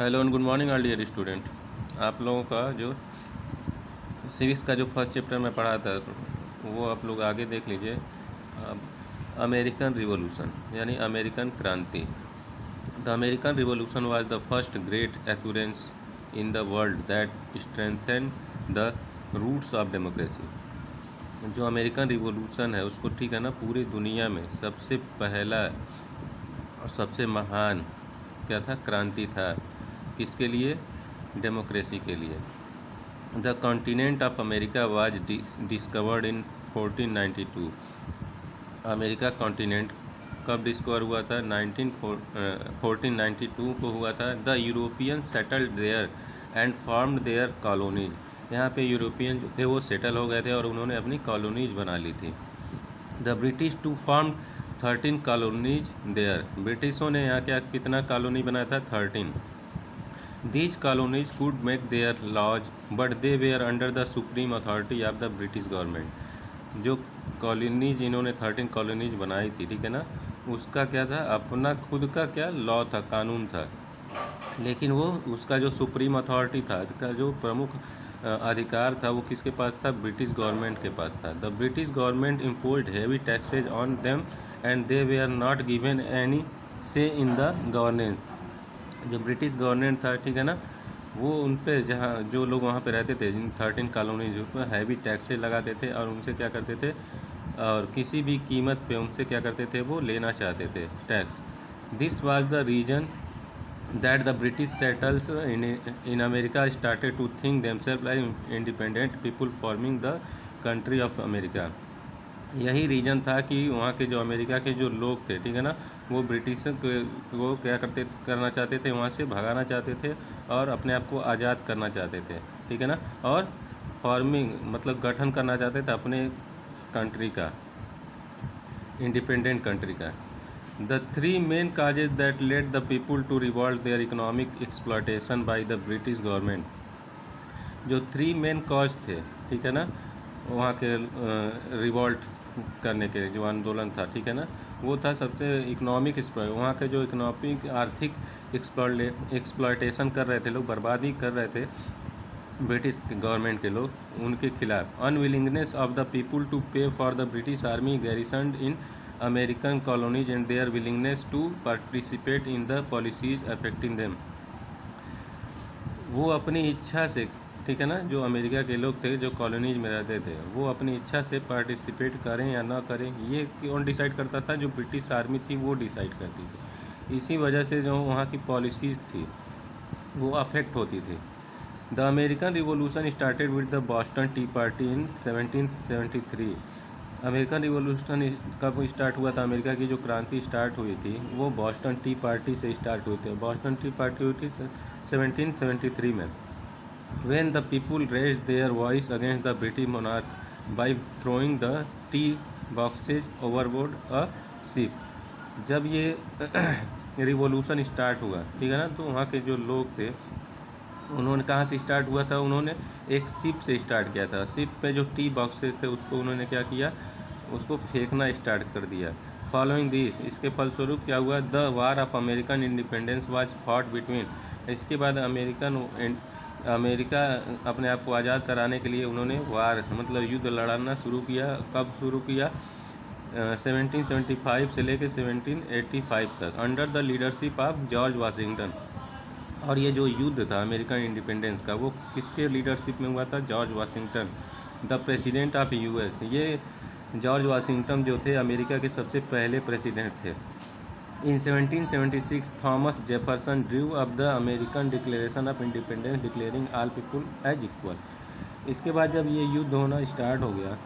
Hello and good morning all dear student. आप लोगों का जो सिविक्स का जो फर्स्ट चैप्टर में पढ़ा था वो आप लोग आगे देख लीजिए। अमेरिकन रिवॉल्यूशन यानी अमेरिकन क्रांति। The American revolution was the first great occurrence in the world that strengthen the roots of democracy. जो अमेरिकन रिवॉल्यूशन है उसको ठीक है ना, पूरी दुनिया में सबसे पहला और सबसे महान क्या था, क्रांति था। किसके लिए? डेमोक्रेसी के लिए। The continent of America was discovered in 1492। America continent कब डिस्कवर हुआ था? 1492 को हुआ था। The European settled there and formed their colonies. यहाँ पे यूरोपियन जो थे वो सेटल हो गए थे और उन्होंने अपनी कॉलोनीज बना ली थी। The British to form 13 colonies there. ब्रिटिशों ने यहाँ क्या कितना कॉलोनी बनाया था? 13। These colonies could make their laws, but they were under the supreme authority of the British government. जो कॉलोनीज इन्होंने 13 कॉलोनीज बनाई थी, ठीक है ना, उसका क्या था? अपना खुद का क्या लॉ था, कानून था, लेकिन वो उसका जो सुप्रीम अथॉरिटी था, उसका जो प्रमुख अधिकार था वो किसके पास था? ब्रिटिश गवर्नमेंट के पास था। The British government imposed heavy taxes on them and they were not given any say in the governance. जो ब्रिटिश गवर्नमेंट था, ठीक है ना, वो उन पे जहाँ जो लोग वहाँ पे रहते थे, जिन 13 कॉलोनीज पर हैवी टैक्सेस लगाते थे और उनसे क्या करते थे, और किसी भी कीमत पे उनसे क्या करते थे, वो लेना चाहते थे tax. This was the reason that the British settlers in America started to think themselves like independent people forming the country of America. यही रीज़न था कि वहाँ के जो अमेरिका के जो लोग थे, ठीक है ना, वो ब्रिटिश को क्या करना चाहते थे, वहाँ से भगाना चाहते थे और अपने आप को आज़ाद करना चाहते थे, ठीक है ना, और फॉर्मिंग मतलब गठन करना चाहते थे अपने कंट्री का, इंडिपेंडेंट कंट्री का। The three main causes that led the people to revolt their economic exploitation by the British government. जो 3 मेन कॉज थे, ठीक है ना, वहाँ के रिवॉल्ट करने के जो आंदोलन था, ठीक है ना, वो था सबसे इकोनॉमिक वहाँ के जो इकोनॉमिक आर्थिक एक्सप्लॉयटेशन कर रहे थे लोग, बर्बादी कर रहे थे ब्रिटिश गवर्नमेंट के लोग, उनके खिलाफ। Unwillingness of the people to pay for the British army garrisoned in American colonies and their willingness to participate in the policies affecting them. वो अपनी इच्छा से, ठीक है ना, जो अमेरिका के लोग थे जो कॉलोनीज में रहते थे, वो अपनी इच्छा से पार्टिसिपेट करें या ना करें, ये कौन डिसाइड करता था? जो ब्रिटिश आर्मी थी वो डिसाइड करती थी। इसी वजह से जो वहाँ की पॉलिसीज़ थी वो अफेक्ट होती थी। The American revolution started with the Boston T party in 1773। American revolution कब स्टार्ट हुआ था? अमेरिका की जो क्रांति स्टार्ट हुई थी वो बॉस्टन टी पार्टी से स्टार्ट हुई थी। बॉस्टन टी पार्टी हुई थी 1773 में। When the people raised their voice against the British monarch by throwing the tea boxes overboard a ship। जब ये रिवॉल्यूशन स्टार्ट हुआ, ठीक है ना, तो वहाँ के जो लोग थे उन्होंने कहाँ से स्टार्ट हुआ था? उन्होंने एक शिप से स्टार्ट किया था। शिप पे जो टी बॉक्सेस थे उसको उन्होंने क्या किया? उसको फेंकना स्टार्ट कर दिया। फॉलोइंग दिस, इसके फलस्वरूप क्या हुआ? The war of American independence was fought between. इसके बाद अमेरिका अपने आप को आज़ाद कराने के लिए उन्होंने वार मतलब युद्ध लड़ाना शुरू किया। कब शुरू किया? 1775 से लेकर 1785 तक, under the leadership of George Washington. और ये जो युद्ध था अमेरिकन इंडिपेंडेंस का, वो किसके लीडरशिप में हुआ था? George Washington, the president of US. ये जॉर्ज वाशिंगटन जो थे अमेरिका के सबसे पहले प्रेसिडेंट थे। In 1776 Thomas Jefferson drew up the American declaration of independence declaring all people as equal. इसके बाद जब ये युद्ध होना स्टार्ट हो गया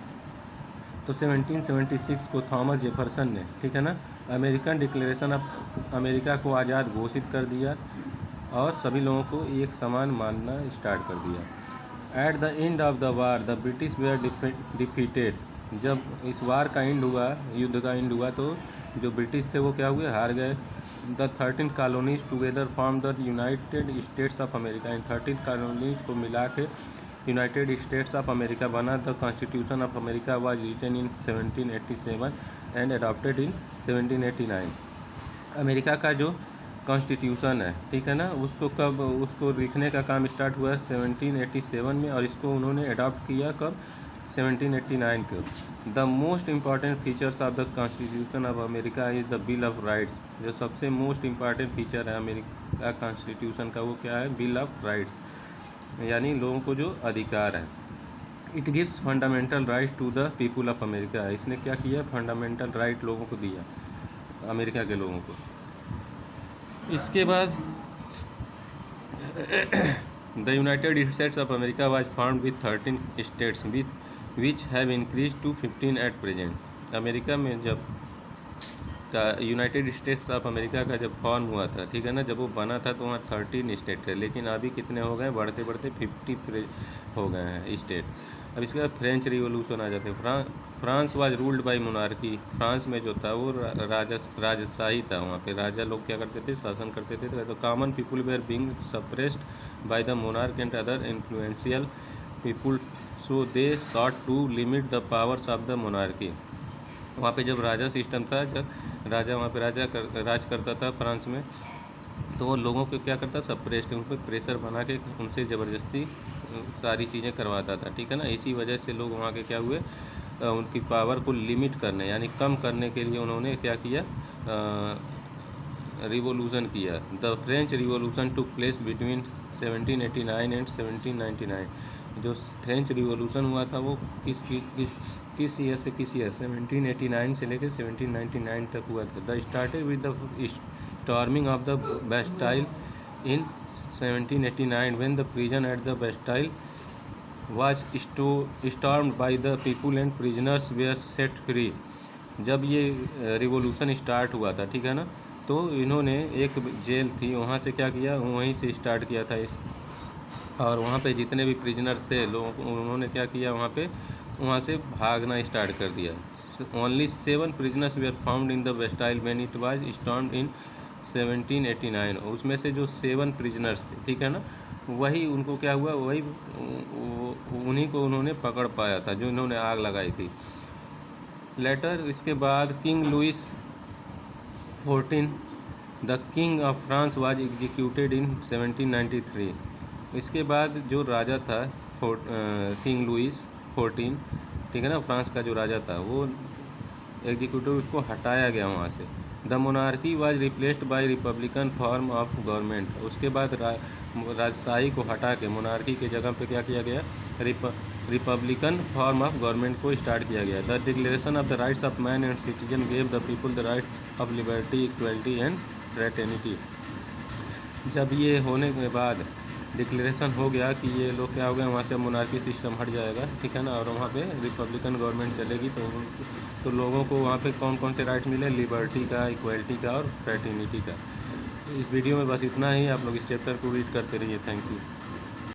तो 1776 को थॉमस जेफरसन ने, ठीक है ना, अमेरिकन डिक्लेरेशन ऑफ अमेरिका को आज़ाद घोषित कर दिया और सभी लोगों को एक समान मानना स्टार्ट कर दिया। At the end of the war the British were defeated. जब इस वार का एंड हुआ, युद्ध का एंड हुआ, तो जो ब्रिटिश थे वो क्या हुए? हार गए। The 13 colonies together form the United States of America. इन 13 कॉलोनीज को मिला के यूनाइटेड स्टेट्स ऑफ अमेरिका बना। The constitution of America was written in 1787 and adopted in 1789। America का जो कॉन्स्टिट्यूशन है, ठीक है ना, उसको कब उसको लिखने का काम स्टार्ट हुआ 1787 में, और इसको उन्होंने अडॉप्ट किया कब 1789 को। The most important features of the constitution of America is the bill of rights. जो सबसे मोस्ट इम्पॉर्टेंट फीचर है अमेरिका कॉन्स्टिट्यूशन का वो क्या है, बिल ऑफ राइट्स, यानी लोगों को जो अधिकार है। It gives fundamental right to the people of America. इसने क्या किया, फंडामेंटल राइट लोगों को दिया, अमेरिका के लोगों को। इसके बाद the United States of America was formed with 13 states which have increase to 15 at present. America में जब का यूनाइटेड स्टेट्स ऑफ अमेरिका का जब फॉर्म हुआ था, ठीक है ना, जब वो बना था तो वहाँ 13 स्टेट थे, लेकिन अभी कितने हो गए, बढ़ते बढ़ते 50 हो गए हैं स्टेट। अब इसके बाद फ्रेंच रिवोल्यूशन आ जाते हैं। France was ruled by monarchy. France में जो था वो राजशाही था, वहाँ पे राजा लोग क्या करते थे, शासन करते थे। तो common people were being suppressed by the monarch and other influential people, so they sought to limit the powers of the monarchy. वहाँ पे जब राजा सिस्टम था, जब राजा वहाँ पे राज करता था फ्रांस में, तो वो लोगों को क्या करता, सप्रेस्ड, उन पर प्रेशर बना के उनसे ज़बरदस्ती सारी चीज़ें करवाता था, ठीक है ना। इसी वजह से लोग वहाँ के क्या हुए, उनकी पावर को लिमिट करने यानी कम करने के लिए उन्होंने क्या किया, रिवोल्यूशन किया। The French revolution took place between 1789 and 1799। जो फ्रेंच रिवोल्यूशन हुआ था वो किस ईयर से किस ईयर, 1789 से लेकर 1799 तक हुआ था। The started with the storming of the Bastille in 1789 when the prison at the Bastille was stormed by the people and prisoners were set free। जब ये रिवोल्यूशन स्टार्ट हुआ था, ठीक है ना, तो इन्होंने एक जेल थी वहाँ से क्या किया, वहीं से स्टार्ट किया था इस, और वहाँ पे जितने भी प्रिजनर थे लोगों को उन्होंने क्या किया, वहाँ से भागना स्टार्ट कर दिया। Only 7 prisoners were found in the Bastille when it was stormed in 1789। उसमें से जो 7 प्रिजनर्स थे, ठीक है ना, वही उनको क्या हुआ, वही उन्हीं को उन्होंने पकड़ पाया था जो इन्होंने आग लगाई थी। लेटर इसके बाद king Louis 14 the king of France was executed in 1793। इसके बाद जो राजा था किंग लुइस 14, ठीक है ना, फ्रांस का जो राजा था वो एग्जीक्यूटिव, उसको हटाया गया वहाँ से। The monarchy was replaced by Republican form of government. उसके बाद राजशाही को हटा के मोनार्की के जगह पे क्या किया गया, रिपब्लिकन फॉर्म ऑफ गवर्नमेंट को स्टार्ट किया गया। The declaration of the rights of man and citizen gave the people the right of liberty, equality and fraternity. जब ये होने के बाद डिक्लेरेशन हो गया कि ये लोग क्या हो गए, वहाँ से मोनार्की सिस्टम हट जाएगा, ठीक है ना, और वहाँ पे रिपब्लिकन गवर्नमेंट चलेगी, तो लोगों को वहाँ पे कौन कौन से राइट्स मिले, लिबर्टी का, इक्वलिटी का और फ्रेटर्निटी का। इस वीडियो में बस इतना ही। आप लोग इस चैप्टर को रीड करते रहिए। Thank you.